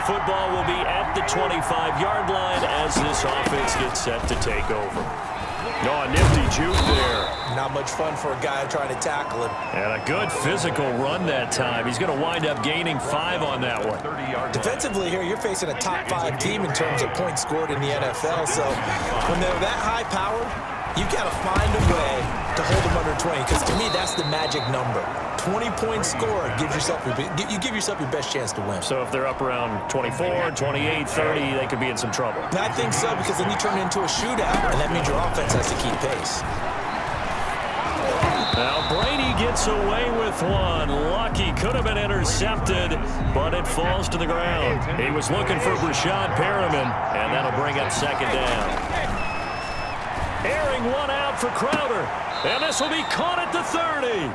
the football will be at the 25-yard line as this offense gets set to take over. Oh, a nifty juke there. Not much fun for a guy trying to tackle him. And a good physical run that time. He's going to wind up gaining 5 on that one. Defensively here, you're facing a top-5 team in terms of points scored in the NFL. So when they're that high-powered, you've got to find a way to hold them under 20. Because to me, that's the magic number. 20 points scored gives yourself you give yourself your best chance to win. So if they're up around 24, 28, 30, they could be in some trouble. I think so, because then you turn it into a shootout, and that means your offense has to keep pace. Now Brady gets away with one. Lucky, could have been intercepted, but it falls to the ground. He was looking for Brashad Perriman, and that'll bring up second down. Airing one out for Crowder, and this will be caught at the 30.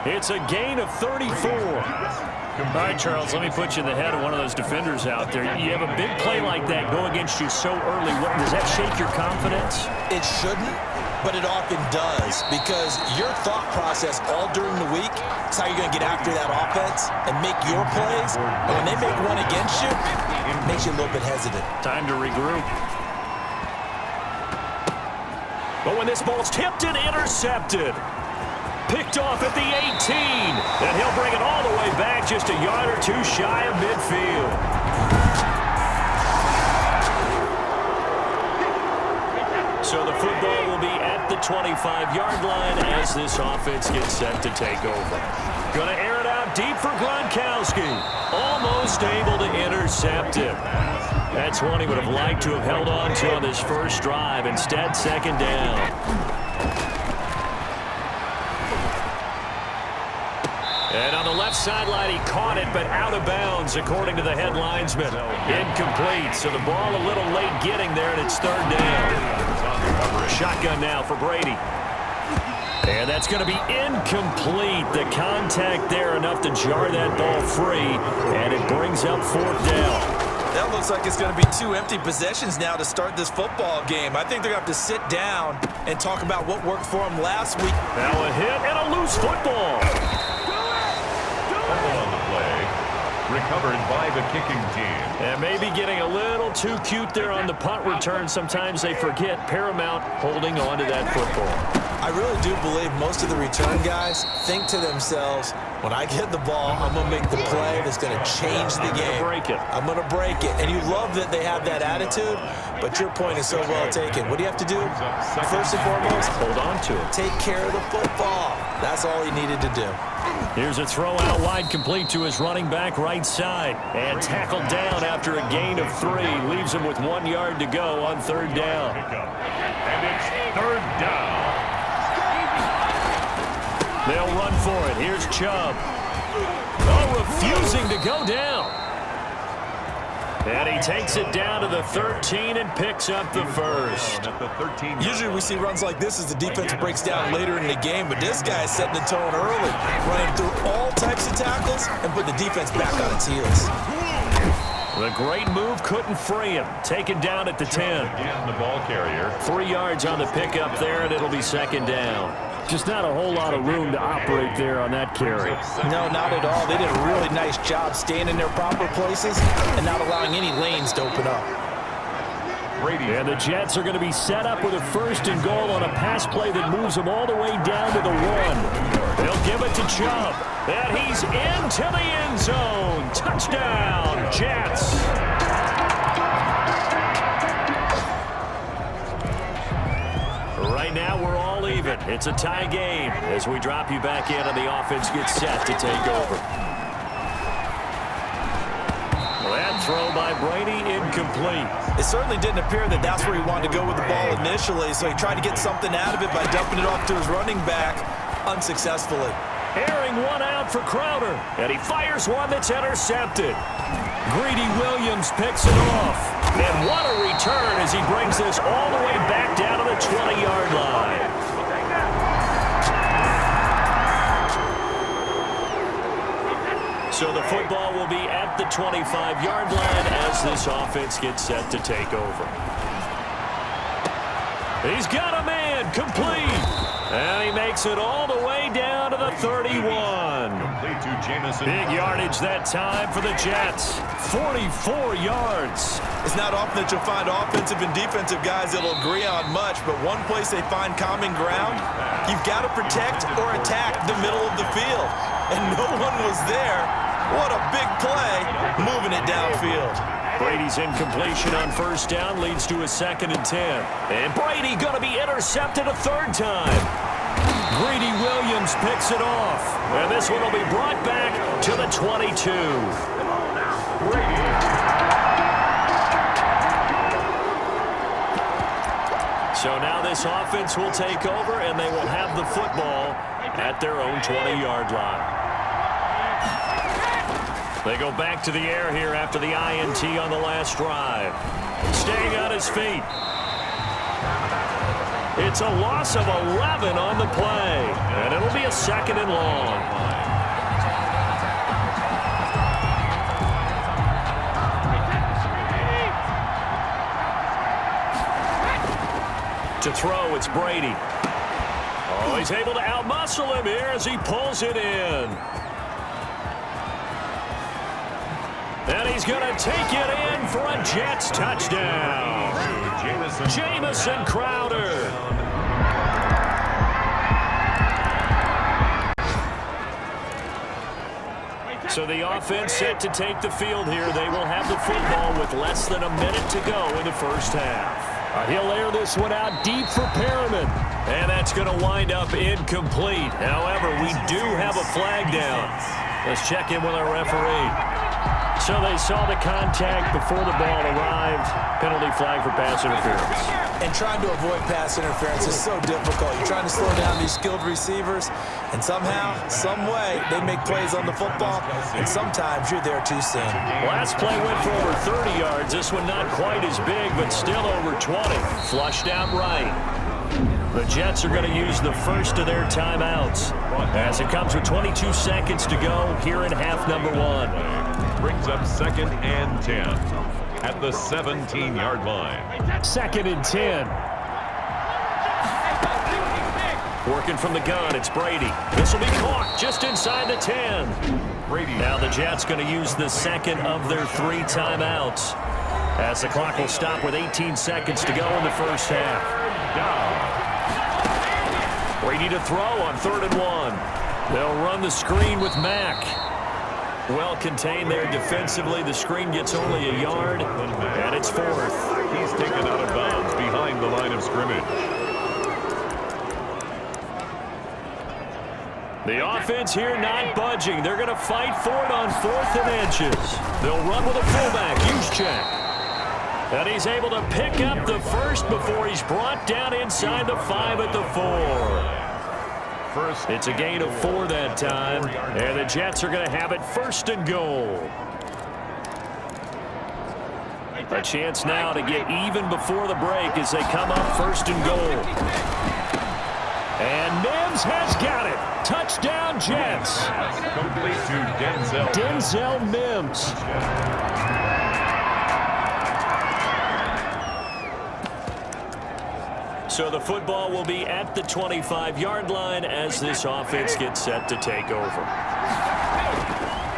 It's a gain of 34. All right, Charles, let me put you in the head of one of those defenders out there. You have a big play like that go against you so early. Does that shake your confidence? It shouldn't, but it often does, because your thought process all during the week is how you're going to get after that offense and make your plays. And when they make one against you, it makes you a little bit hesitant. Time to regroup. But when this ball's tipped and intercepted, picked off at the 18, and he'll bring it all the way back just a yard or two shy of midfield. So the football will be at the 25-yard line as this offense gets set to take over. Going to air it out deep for Gronkowski. Almost able to intercept him. That's one he would have liked to have held on to on this first drive. Instead, second down. And on the left sideline, he caught it, but out of bounds, according to the head linesman. Incomplete, so the ball a little late getting there, and it's third down. Shotgun now for Brady. And that's going to be incomplete. The contact there enough to jar that ball free, and it brings up fourth down. That looks like it's going to be 2 empty possessions now to start this football game. I think they're going to have to sit down and talk about what worked for them last week. Now a hit and a loose football. On the play, recovered by the kicking team. And maybe getting a little too cute there on the punt return. Sometimes they forget Paramount holding on to that football. I really do believe most of the return guys think to themselves, when I get the ball, I'm going to make the play that's going to change the game. I'm going to break it. And you love that they have that attitude, but your point is so well taken. What do you have to do? First and foremost, hold on to it. Take care of the football. That's all he needed to do. Here's a throw out wide, complete to his running back right side. And tackled down after a gain of 3. Leaves him with 1 yard to go on third down. And it's third down. They'll run for it. Here's Chubb. Oh, refusing to go down. And he takes it down to the 13 and picks up the first. Usually we see runs like this as the defense breaks down later in the game, but this guy is setting the tone early, running through all types of tackles and put the defense back on its heels. The great move couldn't free him. Taken down at the 10. Again, the ball carrier. 3 yards on the pickup there, and it'll be second down. Just not a whole lot of room to operate there on that carry. No, not at all. They did a really nice job staying in their proper places and not allowing any lanes to open up. And the Jets are going to be set up with a first and goal on a pass play that moves them all the way down to the 1. They'll give it to Chubb. And he's into the end zone. Touchdown, Jets. Right now, we're all even. It's a tie game as we drop you back in and the offense gets set to take over. That throw by Brady, incomplete. It certainly didn't appear that that's where he wanted to go with the ball initially, so he tried to get something out of it by dumping it off to his running back unsuccessfully. Airing one out for Crowder, and he fires one that's intercepted. Greedy Williams picks it off. And what a return as he brings this all the way back down to the 20-yard line. So the football will be at the 25-yard line as this offense gets set to take over. He's got a man, complete. And he makes it all the way down to the 31. Complete to Big yardage that time for the Jets. 44 yards. It's not often that you'll find offensive and defensive guys that'll agree on much, but one place they find common ground, you've got to protect or attack the middle of the field. And no one was there. What a big play, moving it downfield. Brady's incompletion on first down leads to a 2nd and 10. And Brady going to be intercepted a 3rd time. Greedy Williams picks it off. And this one will be brought back to the 22. So now this offense will take over, and they will have the football at their own 20-yard line. They go back to the air here after the INT on the last drive. Staying on his feet. It's a loss of 11 on the play, and it'll be a 2nd and long. To throw, it's Brady. Oh, he's able to outmuscle him here as he pulls it in. And he's going to take it in for a Jets touchdown. Jamison Crowder. So the offense set to take the field here. They will have the football with less than a minute to go in the first half. He'll air this one out deep for Perriman. And that's going to wind up incomplete. However, we do have a flag down. Let's check in with our referee. So they saw the contact before the ball arrived. Penalty flag for pass interference. And trying to avoid pass interference is so difficult. You're trying to slow down these skilled receivers, and somehow, some way, they make plays on the football, and sometimes you're there too soon. Last play went for over 30 yards. This one not quite as big, but still over 20. Flushed out right. The Jets are going to use the first of their timeouts as it comes with 22 seconds to go here in half number 1. Brings up 2nd and 10 at the 17-yard line. 2nd and 10. Working from the gun, it's Brady. This will be caught just inside the 10. Brady. Now the Jets going to use the second of their 3 timeouts as the clock will stop with 18 seconds to go in the first half. Brady to throw on 3rd and 1. They'll run the screen with Mack. Well contained there defensively. The screen gets only a yard, and it's 4th. He's taken out of bounds behind the line of scrimmage. The offense here not budging. They're going to fight for it on 4th and inches. They'll run with a fullback, Juszczyk. And he's able to pick up the first before he's brought down inside the 5 at the 4. It's a gain of 4 that time, and the Jets are going to have it 1st and goal. A chance now to get even before the break as they come up 1st and goal. And Mims has got it. Touchdown, Jets. Complete to Denzel Mims. So the football will be at the 25-yard line as this offense gets set to take over.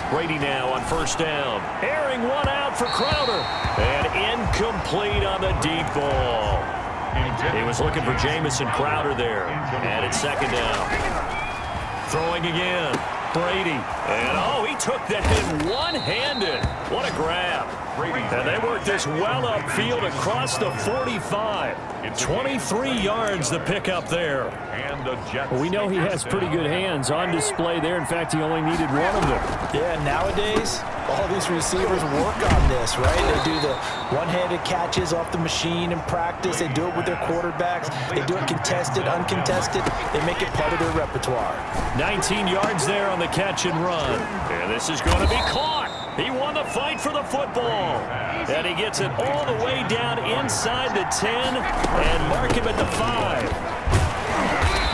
Brady now on 1st down. Airing one out for Crowder. And incomplete on the deep ball. He was looking for Jamison Crowder there. And it's 2nd down. Throwing again. Brady. And, oh, he took that in one-handed. What a grab. And they worked this well upfield across the 45. 23 yards the pickup there. Well, we know he has pretty good hands on display there. In fact, he only needed one of them. Yeah, nowadays, all these receivers work on this, right? They do the one-handed catches off the machine in practice. They do it with their quarterbacks. They do it contested, uncontested. They make it part of their repertoire. 19 yards there on the catch and run. And this is going to be caught. He won the fight for the football. And he gets it all the way down inside the 10 and mark him at the 5.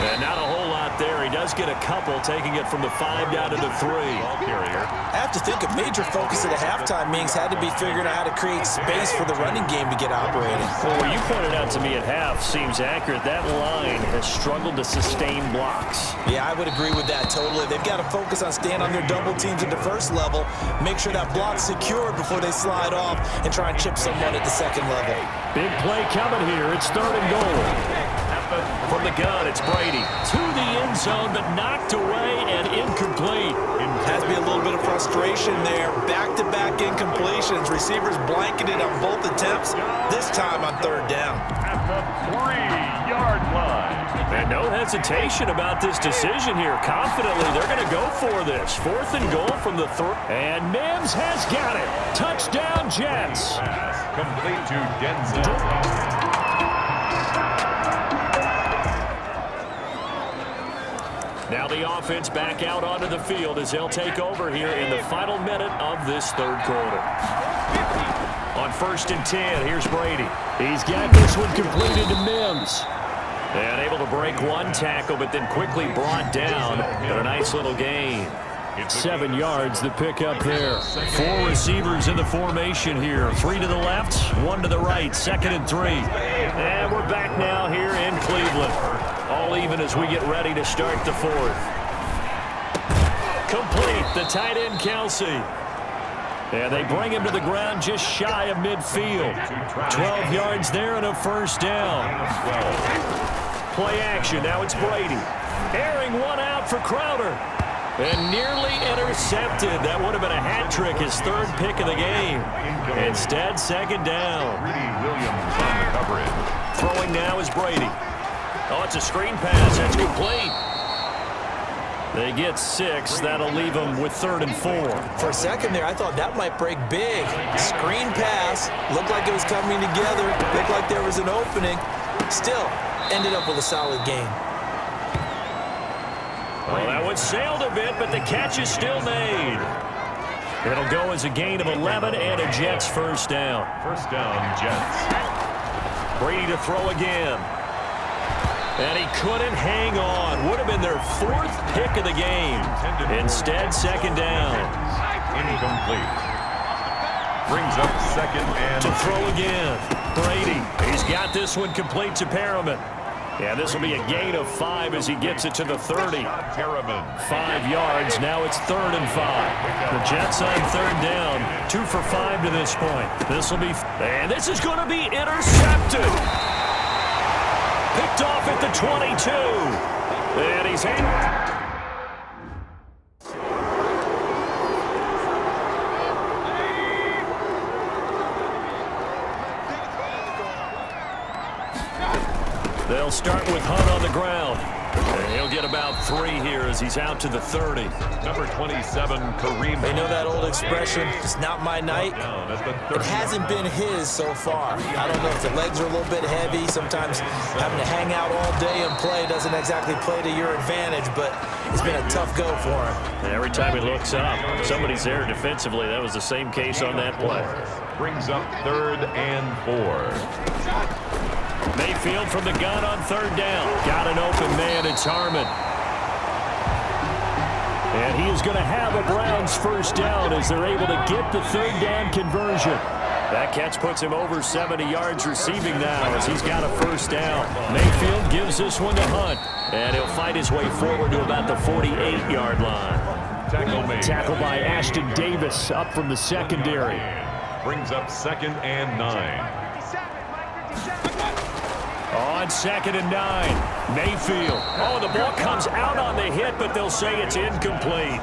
And not a whole lot there. He does does get a couple, taking it from the 5 down to the 3. I have to think a major focus of the halftime meetings had to be figuring out how to create space for the running game to get operating. Well, what you pointed out to me at half seems accurate. That line has struggled to sustain blocks. Yeah, I would agree with that totally. They've got to focus on staying on their double teams at the first level, make sure that block's secured before they slide off, and try and chip someone at the second level. Big play coming here. It's 3rd and goal. From the gun, it's Brady. To the end zone, but knocked away and incomplete. Has to be a little bit of frustration there. Back-to-back incompletions. Receivers blanketed on both attempts, this time on 3rd down. At the 3-yard line. And no hesitation about this decision here. Confidently, they're going to go for this. 4th and goal from the 3. And Mims has got it. Touchdown, Jets. Pass complete to Denzel. Now the offense back out onto the field as they'll take over here in the final minute of this 3rd quarter. On 1st and 10, here's Brady. He's got this one completed to Mims. And able to break one tackle, but then quickly brought down. But a nice little gain. 7 yards, the pickup there. 4 receivers in the formation here. 3 to the left, 1 to the right. 2nd and 3. And we're back now here in Cleveland. All even as we get ready to start the 4th. Complete, the tight end Kelsey. And they bring him to the ground just shy of midfield. 12 yards there and a 1st down. Play action, now it's Brady. Airing one out for Crowder. And nearly intercepted. That would have been a hat trick, his 3rd pick of the game. Instead, 2nd down. Williams on the coverage. Throwing now is Brady. Oh, it's a screen pass. That's complete. They get 6. That'll leave them with 3rd and 4. For a second there, I thought that might break big. Screen pass. Looked like it was coming together. Looked like there was an opening. Still, ended up with a solid game. Well, that one sailed a bit, but the catch is still made. It'll go as a gain of 11 and a Jets 1st down. 1st down, Jets. Brady to throw again. And he couldn't hang on. Would have been their 4th pick of the game. Instead, 2nd down. Incomplete. Brings up 2nd and to throw again. Brady. He's got this one complete to Perriman. Yeah, this will be a gain of 5 as he gets it to the 30. 5 yards. Now it's 3rd and 5. The Jets on 3rd down. 2 for 5 to this point. This will be, and this is going to be intercepted. Picked off at the 22. And he's in. They'll start with Hunt on the ground. And he'll get about 3 here as he's out to the 30. Number 27, Kareem. They know that old expression, it's not my night. It hasn't been his so far. I don't know if the legs are a little bit heavy. Sometimes having to hang out all day and play doesn't exactly play to your advantage, but it's been a tough go for him. And every time he looks up, somebody's there defensively. That was the same case on that play. Brings up 3rd and 4. Mayfield from the gun on 3rd down. Got an open man. It's Harmon. And he is going to have a Browns 1st down as they're able to get the 3rd down conversion. That catch puts him over 70 yards receiving now as he's got a 1st down. Mayfield gives this one to Hunt. And he'll fight his way forward to about the 48-yard line. Tackle by Ashton Davis up from the secondary. Brings up 2nd and 9. On 2nd and 9, Mayfield. Oh, the ball comes out on the hit, but they'll say it's incomplete.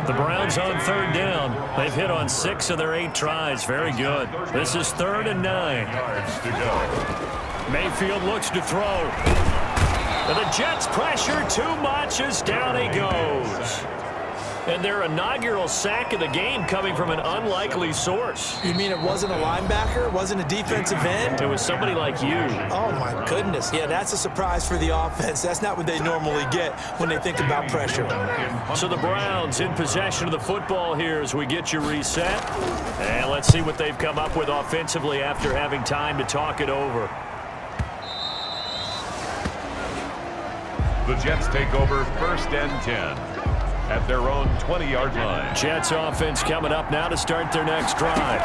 The Browns on 3rd down. They've hit on 6 of their 8 tries. Very good. This is 3rd and 9. Yards to go. Mayfield looks to throw. And the Jets pressure too much as down he goes. And their inaugural sack of the game coming from an unlikely source. You mean it wasn't a linebacker? It wasn't a defensive end? It was somebody like you. Oh, my goodness. Yeah, that's a surprise for the offense. That's not what they normally get when they think about pressure. So the Browns in possession of the football here as we get you reset. And let's see what they've come up with offensively after having time to talk it over. The Jets take over 1st and 10 at their own 20-yard line. Jets offense coming up now to start their next drive.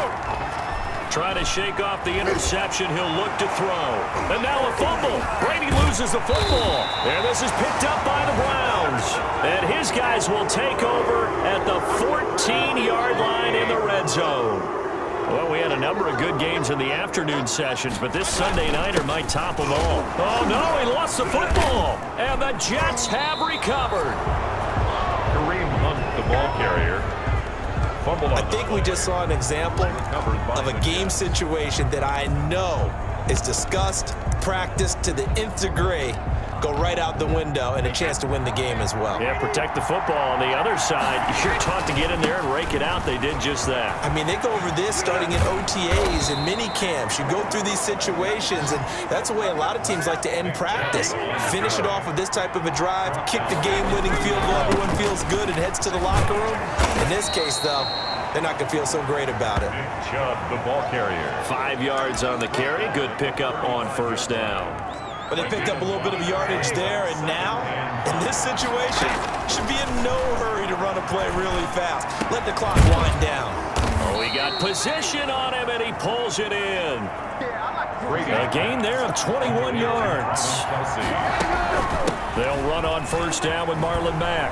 Trying to shake off the interception. He'll look to throw. And now a fumble. Brady loses the football. And this is picked up by the Browns. And his guys will take over at the 14-yard line in the red zone. Well, we had a number of good games in the afternoon sessions, but this Sunday nighter might top them all. Oh, no, he lost the football. And the Jets have recovered. Kareem Hunt, the ball carrier. I think we just saw an example of a game situation that I know is discussed, practiced to the nth degree, go right out the window, and a chance to win the game as well. Yeah, protect the football. On the other side, you're taught to get in there and rake it out. They did just that. I mean, they go over this starting in OTAs and mini camps. You go through these situations, and that's the way a lot of teams like to end practice. Finish it off with this type of a drive, kick the game-winning field goal, everyone feels good and heads to the locker room. In this case, though, they're not going to feel so great about it. Chubb, the ball carrier. 5 yards on the carry. Good pickup on first down. But they picked up a little bit of yardage there, and now, in this situation, should be in no hurry to run a play really fast. Let the clock wind down. Oh, he got position on him, and he pulls it in. A gain there of 21 yards. They'll run on first down with Marlon Mack.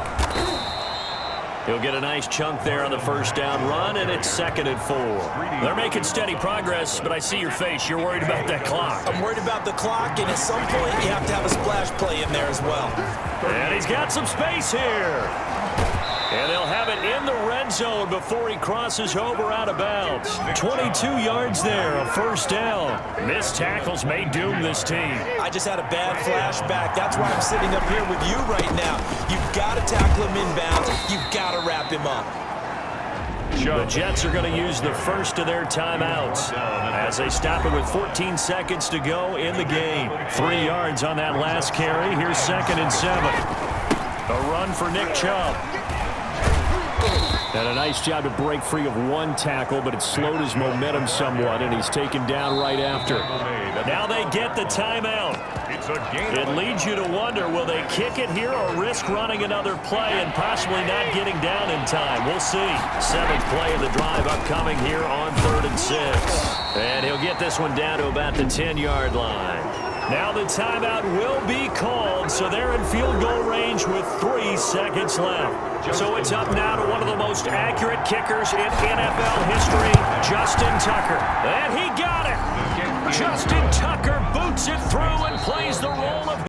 He'll get a nice chunk there on the first down run, and it's 2nd and 4. They're making steady progress, but I see your face. You're worried about that clock. I'm worried about the clock, and at some point, you have to have a splash play in there as well. And he's got some space here. And they'll have it in the red zone before he crosses over out of bounds. 22 yards there, a first down. Missed tackles may doom this team. I just had a bad flashback. That's why I'm sitting up here with you right now. You've got to tackle him inbounds. You've got to wrap him up. The Jets are going to use the first of their timeouts as they stop it with 14 seconds to go in the game. 3 yards on that last carry. Here's 2nd and 7. A run for Nick Chubb. And a nice job to break free of one tackle, but it slowed his momentum somewhat, and he's taken down right after. Now they get the timeout. It leads you to wonder, will they kick it here or risk running another play and possibly not getting down in time? We'll see. 7th play of the drive upcoming here on 3rd and 6. And he'll get this one down to about the 10-yard line. Now the timeout will be called, so they're in field goal range with 3 seconds left. So it's up now to one of the most accurate kickers in NFL history, Justin Tucker. And he got it. Justin Tucker boots it through and plays the role of